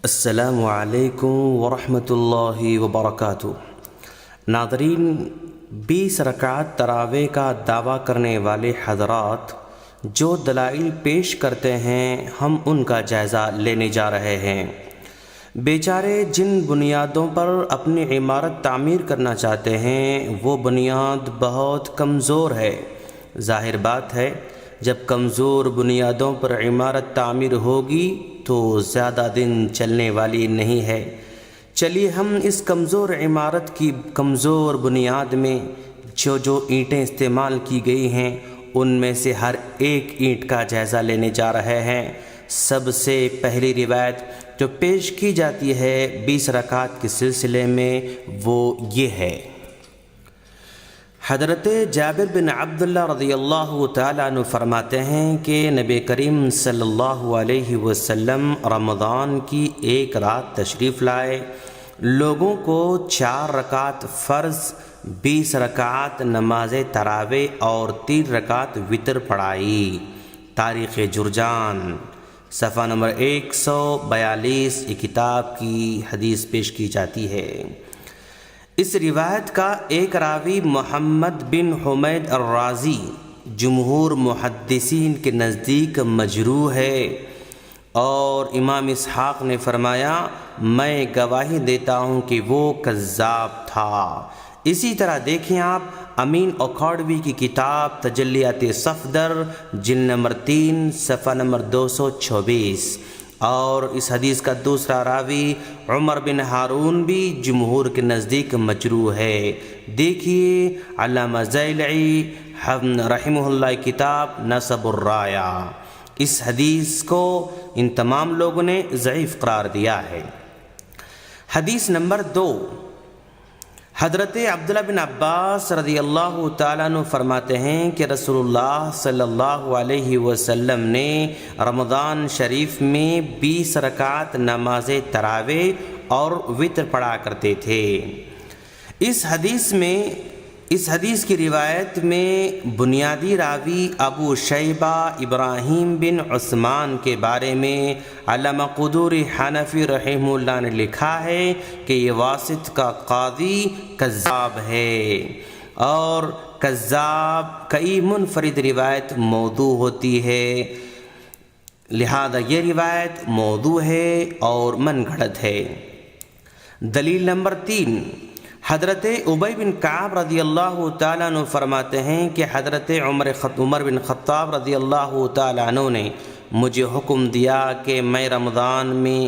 السلام علیکم ورحمۃ اللہ وبرکاتہ۔ ناظرین، 20 رکعت تراویح کا دعویٰ کرنے والے حضرات جو دلائل پیش کرتے ہیں ہم ان کا جائزہ لینے جا رہے ہیں۔ بیچارے جن بنیادوں پر اپنی عمارت تعمیر کرنا چاہتے ہیں وہ بنیاد بہت کمزور ہے۔ ظاہر بات ہے جب کمزور بنیادوں پر عمارت تعمیر ہوگی تو زیادہ دن چلنے والی نہیں ہے۔ چلیے ہم اس کمزور عمارت کی کمزور بنیاد میں جو اینٹیں استعمال کی گئی ہیں ان میں سے ہر ایک اینٹ کا جائزہ لینے جا رہے ہیں۔ سب سے پہلی روایت جو پیش کی جاتی ہے 20 رکعت کے سلسلے میں وہ یہ ہے۔ حضرت جابر بن عبداللہ رضی اللہ تعالیٰ عنہ فرماتے ہیں کہ نبی کریم صلی اللہ علیہ وسلم رمضان کی ایک رات تشریف لائے، لوگوں کو 4 رکعت فرض، 20 رکعت نماز تراویح اور 3 رکعت وتر پڑھائی۔ تاریخ جرجان صفحہ نمبر 142 یہ کتاب کی حدیث پیش کی جاتی ہے۔ اس روایت کا ایک راوی محمد بن حمید الرازی جمہور محدثین کے نزدیک مجروح ہے، اور امام اسحاق نے فرمایا میں گواہی دیتا ہوں کہ وہ کذاب تھا۔ اسی طرح دیکھیں آپ امین اکھاڑوی کی کتاب تجلیات صفدر جلد نمبر 3 صفحہ نمبر 224، اور اس حدیث کا دوسرا راوی عمر بن ہارون بھی جمہور کے نزدیک مجروح ہے۔ دیکھیے علامہ ضیلعی رحمہ اللہ کتاب نصب الرایہ، اس حدیث کو ان تمام لوگوں نے ضعیف قرار دیا ہے۔ حدیث نمبر 2، حضرت عبداللہ بن عباس رضی اللہ تعالیٰ عنہ فرماتے ہیں کہ رسول اللہ صلی اللہ علیہ وسلم نے رمضان شریف میں 20 رکعت نماز تراویح اور وتر پڑھا کرتے تھے۔ اس حدیث کی روایت میں بنیادی راوی ابو شیبہ ابراہیم بن عثمان کے بارے میں علامہ قدوری حنفی رحمہ اللہ نے لکھا ہے کہ یہ واسط کا قاضی کذاب ہے، اور کذاب کئی منفرد روایت موضوع ہوتی ہے، لہذا یہ روایت موضوع ہے اور من گھڑت ہے۔ دلیل نمبر 3، حضرت ابی بن کعب رضی اللہ تعالیٰ عنہ فرماتے ہیں کہ حضرت عمر بن خطاب رضی اللہ تعالیٰ عنہ نے مجھے حکم دیا کہ میں رمضان میں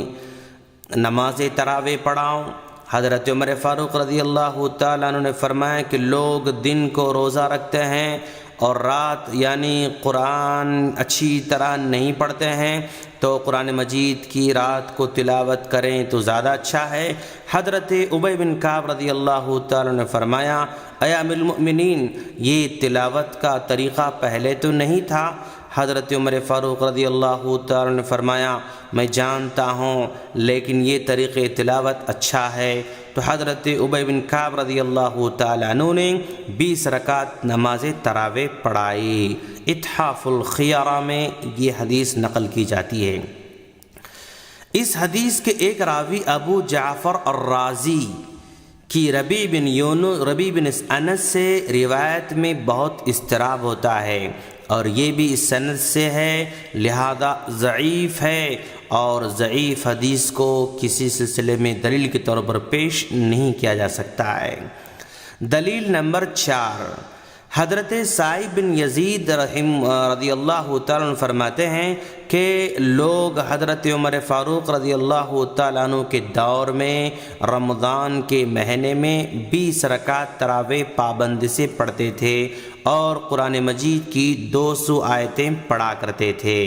نماز تراویح پڑھاؤں۔ حضرت عمر فاروق رضی اللہ تعالیٰ عنہ نے فرمایا کہ لوگ دن کو روزہ رکھتے ہیں اور رات یعنی قرآن اچھی طرح نہیں پڑھتے ہیں، تو قرآن مجید کی رات کو تلاوت کریں تو زیادہ اچھا ہے۔ حضرت ابی بن کعب رضی اللہ تعالیٰ نے فرمایا اے امیر المؤمنین، یہ تلاوت کا طریقہ پہلے تو نہیں تھا۔ حضرت عمر فاروق رضی اللہ تعالیٰ نے فرمایا میں جانتا ہوں لیکن یہ طریقہ تلاوت اچھا ہے، تو حضرت ابی بن کعب رضی اللہ تعالیٰ عنہ نے 20 رکعت نماز تراویح پڑھائی۔ اتحاف الخیارہ میں یہ حدیث نقل کی جاتی ہے۔ اس حدیث کے ایک راوی ابو جعفر الرازی کی ربیع بن انس سے روایت میں بہت اضطراب ہوتا ہے، اور یہ بھی اس سند سے ہے، لہذا ضعیف ہے، اور ضعیف حدیث کو کسی سلسلے میں دلیل کے طور پر پیش نہیں کیا جا سکتا ہے۔ دلیل نمبر 4، حضرت سعید بن یزید رضی اللہ تعالیٰ عنہ فرماتے ہیں کہ لوگ حضرت عمر فاروق رضی اللہ تعالیٰ عنہ کے دور میں رمضان کے مہینے میں 20 رکعت تراویح پابندی سے پڑھتے تھے اور قرآن مجید کی 200 آیتیں پڑھا کرتے تھے۔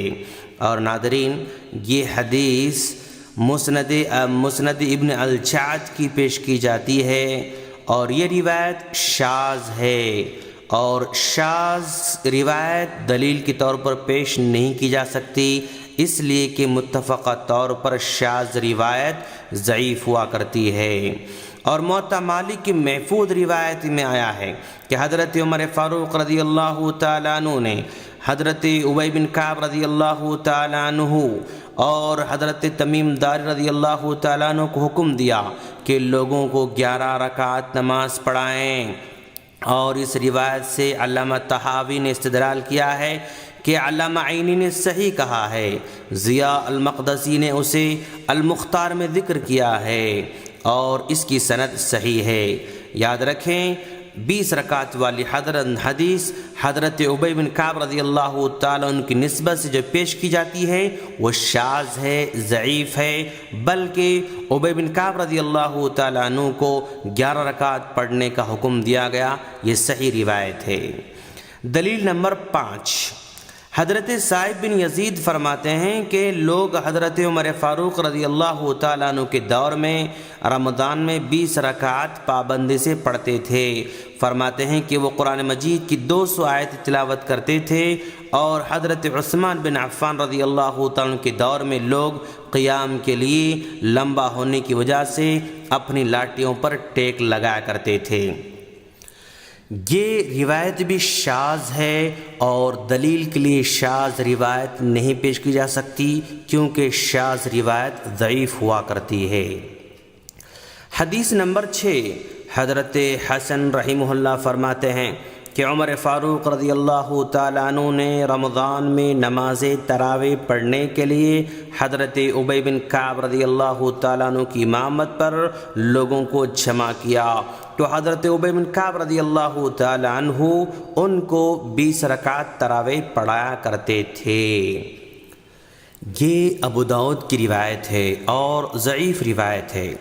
اور ناظرین، یہ حدیث مسند ابن الجعد کی پیش کی جاتی ہے، اور یہ روایت شاذ ہے، اور شاذ روایت دلیل کے طور پر پیش نہیں کی جا سکتی، اس لیے کہ متفقہ طور پر شاذ روایت ضعیف ہوا کرتی ہے۔ اور موطا مالک کی محفوظ روایت میں آیا ہے کہ حضرت عمر فاروق رضی اللہ تعالیٰ عنہ نے حضرت ابی بن کعب رضی اللہ تعالیٰ عنہ اور حضرت تمیم داری رضی اللہ تعالیٰ عنہ کو حکم دیا کہ لوگوں کو 11 رکعت نماز پڑھائیں۔ اور اس روایت سے علامہ طحاوی نے استدلال کیا ہے کہ علامہ عینی نے صحیح کہا ہے، ضیاء المقدسی نے اسے المختار میں ذکر کیا ہے اور اس کی سند صحیح ہے۔ یاد رکھیں 20 رکعت والی حدیث حضرت ابی بن کعب رضی اللہ تعالیٰ عنہ کی نسبت سے جو پیش کی جاتی ہے وہ شاذ ہے، ضعیف ہے، بلکہ ابی بن کعب رضی اللہ تعالیٰ عنہ کو 11 رکعت پڑھنے کا حکم دیا گیا، یہ صحیح روایت ہے۔ دلیل نمبر 5، حضرت سائب بن یزید فرماتے ہیں کہ لوگ حضرت عمر فاروق رضی اللہ تعالیٰ عنہ کے دور میں رمضان میں 20 رکعت پابندی سے پڑھتے تھے۔ فرماتے ہیں کہ وہ قرآن مجید کی 200 آیت تلاوت کرتے تھے، اور حضرت عثمان بن عفان رضی اللہ تعالیٰ عنہ کے دور میں لوگ قیام کے لیے لمبا ہونے کی وجہ سے اپنی لاٹھیوں پر ٹیک لگایا کرتے تھے۔ یہ روایت بھی شاذ ہے اور دلیل کے لیے شاذ روایت نہیں پیش کی جا سکتی، کیونکہ شاذ روایت ضعیف ہوا کرتی ہے۔ حدیث نمبر 6، حضرت حسن رحمہ اللہ فرماتے ہیں کہ عمر فاروق رضی اللہ تعالیٰ عنہ نے رمضان میں نماز تراویح پڑھنے کے لیے حضرت ابی بن کعب رضی اللہ تعالیٰ عنہ کی امامت پر لوگوں کو جمع کیا، تو حضرت ابی بن کعب رضی اللہ تعالیٰ عنہ ان کو 20 رکعت تراویح پڑھایا کرتے تھے۔ یہ ابو داؤد کی روایت ہے اور ضعیف روایت ہے۔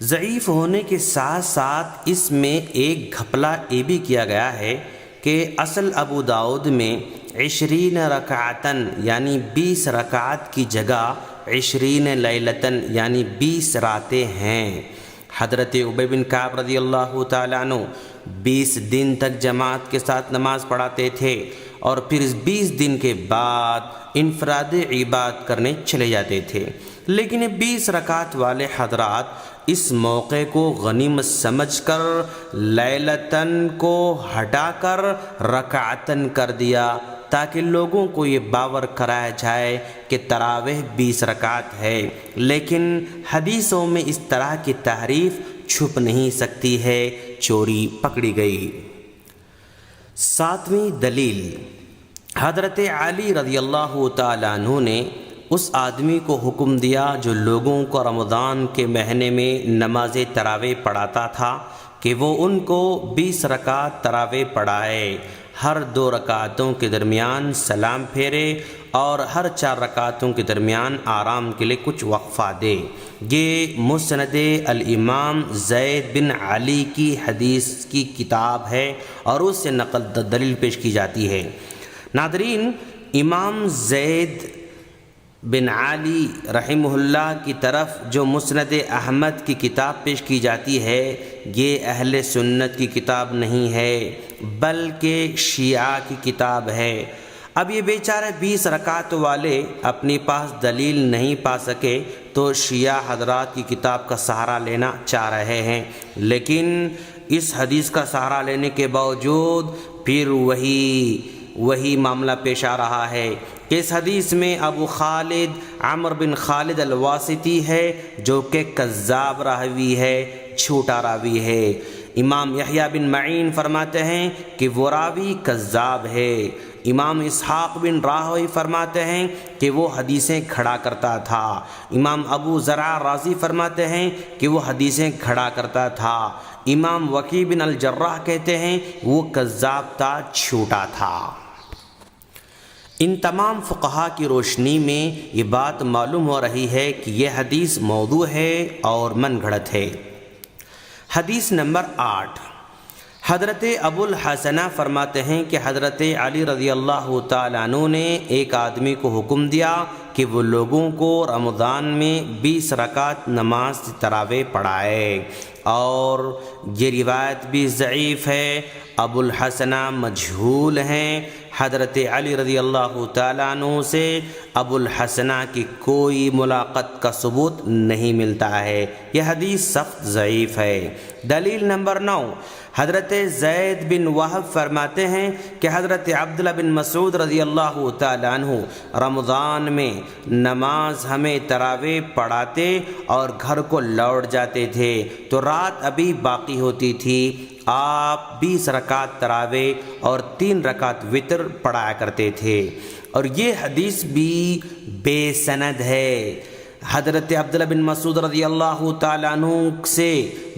ضعیف ہونے کے ساتھ ساتھ اس میں ایک گھپلا یہ بھی کیا گیا ہے کہ اصل ابو داؤد میں 20 رکعتن یعنی 20 رکعت کی جگہ 20 لیلتن یعنی 20 راتیں ہیں۔ حضرت ابی بن کعب رضی اللہ تعالیٰ عنہ 20 دن تک جماعت کے ساتھ نماز پڑھاتے تھے، اور پھر اس 20 دن کے بعد انفراد عبادت کرنے چلے جاتے تھے۔ لیکن یہ 20 رکعت والے حضرات اس موقع کو غنیمت سمجھ کر لیلتن کو ہٹا کر رکعتن کر دیا، تاکہ لوگوں کو یہ باور کرایا جائے کہ تراویح 20 رکعت ہے، لیکن حدیثوں میں اس طرح کی تحریف چھپ نہیں سکتی ہے، چوری پکڑی گئی۔ 7ویں دلیل، حضرت علی رضی اللہ تعالیٰ عنہ نے اس آدمی کو حکم دیا جو لوگوں کو رمضان کے مہینے میں نماز تراویح پڑھاتا تھا کہ وہ ان کو 20 رکعت تراویح پڑھائے، ہر 2 رکعتوں کے درمیان سلام پھیرے اور ہر 4 رکعتوں کے درمیان آرام کے لیے کچھ وقفہ دے۔ یہ مسند الامام زید بن علی کی حدیث کی کتاب ہے اور اس سے نقل دلیل پیش کی جاتی ہے۔ ناظرین، امام زید بن علی رحمہ اللہ کی طرف جو مسند احمد کی کتاب پیش کی جاتی ہے، یہ اہل سنت کی کتاب نہیں ہے بلکہ شیعہ کی کتاب ہے۔ اب یہ بیچارے 20 رکعت والے اپنے پاس دلیل نہیں پا سکے تو شیعہ حضرات کی کتاب کا سہارا لینا چاہ رہے ہیں، لیکن اس حدیث کا سہارا لینے کے باوجود پھر وہی معاملہ پیش آ رہا ہے کہ اس حدیث میں ابو خالد عمر بن خالد الواسطی ہے جو کہ کذاب راوی ہے، جھوٹا راوی ہے۔ امام یحییٰ بن معین فرماتے ہیں کہ وہ راوی کذاب ہے۔ امام اسحاق بن راہوی فرماتے ہیں کہ وہ حدیثیں کھڑا کرتا تھا۔ امام ابو زرع رازی فرماتے ہیں کہ وہ حدیثیں کھڑا کرتا تھا۔ امام وکیع بن الجراح کہتے ہیں وہ کذاب تھا، جھوٹا تھا۔ ان تمام فقہا کی روشنی میں یہ بات معلوم ہو رہی ہے کہ یہ حدیث موضوع ہے اور من گھڑت ہے۔ حدیث نمبر 8، حضرت ابو الحسنہ فرماتے ہیں کہ حضرت علی رضی اللہ تعالیٰ عنہ نے ایک آدمی کو حکم دیا کہ وہ لوگوں کو رمضان میں 20 رکعت نماز تراویح پڑھائے، اور یہ روایت بھی ضعیف ہے۔ ابو الحسنہ مجہول ہیں۔ حضرت علی رضی اللہ تعالیٰ عنہ سے ابو الحسنہ کی کوئی ملاقات کا ثبوت نہیں ملتا ہے، یہ حدیث سخت ضعیف ہے۔ دلیل نمبر 9، حضرت زید بن وہب فرماتے ہیں کہ حضرت عبداللہ بن مسعود رضی اللہ تعالیٰ عنہ رمضان میں نماز ہمیں تراویح پڑھاتے اور گھر کو لوٹ جاتے تھے تو رات ابھی باقی ہوتی تھی، آپ 20 رکعت تراویح اور 3 رکعت وتر پڑھایا کرتے تھے۔ اور یہ حدیث بھی بے سند ہے۔ حضرت عبداللہ بن مسعود رضی اللہ تعالیٰ عنہ سے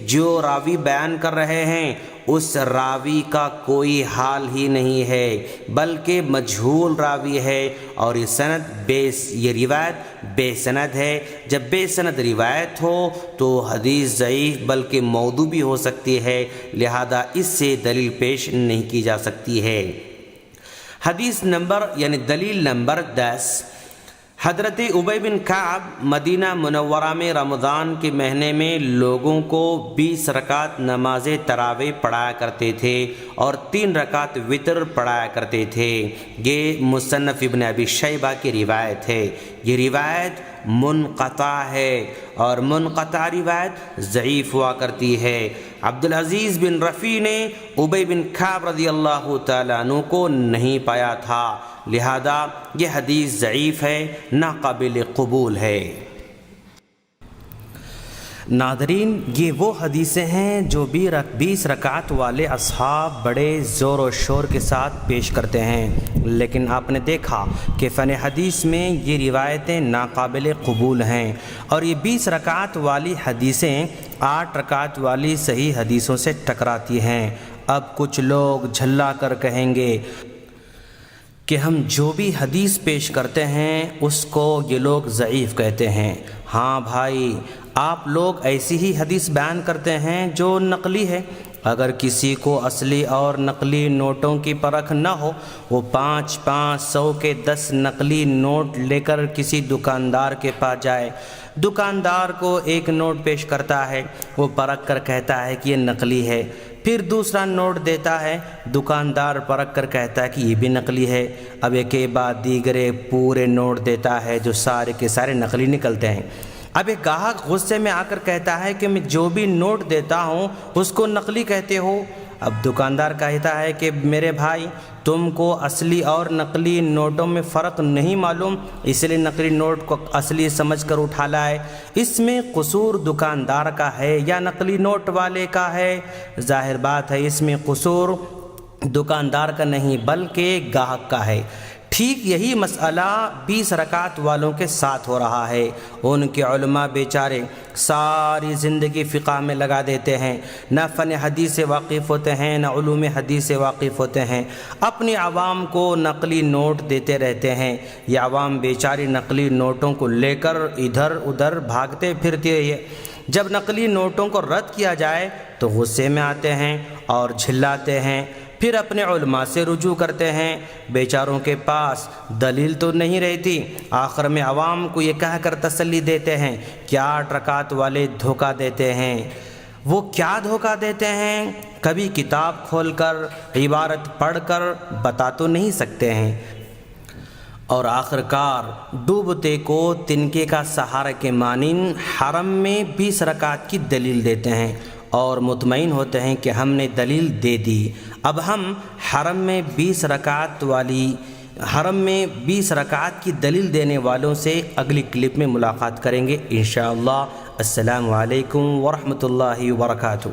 جو راوی بیان کر رہے ہیں اس راوی کا کوئی حال ہی نہیں ہے، بلکہ مجہول راوی ہے، اور یہ روایت بے سند ہے۔ جب بے سند روایت ہو تو حدیث ضعیف بلکہ موضوع بھی ہو سکتی ہے، لہذا اس سے دلیل پیش نہیں کی جا سکتی ہے۔ حدیث نمبر دلیل نمبر 10، حضرت ابی بن کعب مدینہ منورہ میں رمضان کے مہینے میں لوگوں کو 20 رکعت نماز تراویح پڑھایا کرتے تھے اور 3 رکعت وتر پڑھایا کرتے تھے۔ یہ مصنف ابن ابی شیبہ کی روایت ہے۔ یہ روایت منقطع ہے اور منقطع روایت ضعیف ہوا کرتی ہے۔ عبدالعزیز بن رفیع نے ابی بن کعب رضی اللہ تعالیٰ عنہ کو نہیں پایا تھا، لہذا یہ حدیث ضعیف ہے، ناقابل قبول ہے۔ ناظرین، یہ وہ حدیثیں ہیں جو 20 رکعت والے اصحاب بڑے زور و شور کے ساتھ پیش کرتے ہیں، لیکن آپ نے دیکھا کہ فن حدیث میں یہ روایتیں ناقابل قبول ہیں، اور یہ 20 رکعت والی حدیثیں 8 رکعت والی صحیح حدیثوں سے ٹکراتی ہیں۔ اب کچھ لوگ جھلا کر کہیں گے کہ ہم جو بھی حدیث پیش کرتے ہیں اس کو یہ لوگ ضعیف کہتے ہیں۔ ہاں بھائی، آپ لوگ ایسی ہی حدیث بیان کرتے ہیں جو نقلی ہے۔ اگر کسی کو اصلی اور نقلی نوٹوں کی پرکھ نہ ہو، وہ 500 کے 10 نقلی نوٹ لے کر کسی دکاندار کے پاس جائے، دکاندار کو ایک نوٹ پیش کرتا ہے، وہ پرکھ کر کہتا ہے کہ یہ نقلی ہے، پھر دوسرا نوٹ دیتا ہے، دکاندار پرکھ کر کہتا ہے کہ یہ بھی نقلی ہے، اب ایک کے بعد دیگرے پورے نوٹ دیتا ہے جو سارے کے سارے نقلی نکلتے ہیں۔ اب ایک گاہک غصے میں آ کر کہتا ہے کہ میں جو بھی نوٹ دیتا ہوں اس کو نقلی کہتے ہو۔ اب دکاندار کہتا ہے کہ میرے بھائی، تم کو اصلی اور نقلی نوٹوں میں فرق نہیں معلوم، اس لیے نقلی نوٹ کو اصلی سمجھ کر اٹھا لائے۔ اس میں قصور دکاندار کا ہے یا نقلی نوٹ والے کا ہے؟ ظاہر بات ہے اس میں قصور دکاندار کا نہیں بلکہ گاہک کا ہے۔ ٹھیک یہی مسئلہ 20 رکعت والوں کے ساتھ ہو رہا ہے۔ ان کے علماء بیچارے ساری زندگی فقہ میں لگا دیتے ہیں، نہ فن حدیث سے واقف ہوتے ہیں نہ علوم حدیث سے واقف ہوتے ہیں، اپنی عوام کو نقلی نوٹ دیتے رہتے ہیں۔ یہ عوام بیچاری نقلی نوٹوں کو لے کر ادھر ادھر بھاگتے پھرتے ہیں۔ جب نقلی نوٹوں کو رد کیا جائے تو غصے میں آتے ہیں اور جھلاتے ہیں، پھر اپنے علماء سے رجوع کرتے ہیں۔ بیچاروں کے پاس دلیل تو نہیں رہتی، آخر میں عوام کو یہ کہہ کر تسلی دیتے ہیں کہ 8 رکعت والے دھوکہ دیتے ہیں۔ وہ کیا دھوکہ دیتے ہیں؟ کبھی کتاب کھول کر عبارت پڑھ کر بتا تو نہیں سکتے ہیں، اور آخرکار ڈوبتے کو تنکے کا سہارا کے مانند حرم میں 20 رکعت کی دلیل دیتے ہیں اور مطمئن ہوتے ہیں کہ ہم نے دلیل دے دی۔ اب ہم حرم میں 20 رکعت کی دلیل دینے والوں سے اگلی کلپ میں ملاقات کریں گے انشاءاللہ۔ السلام علیکم ورحمۃ اللہ وبرکاتہ۔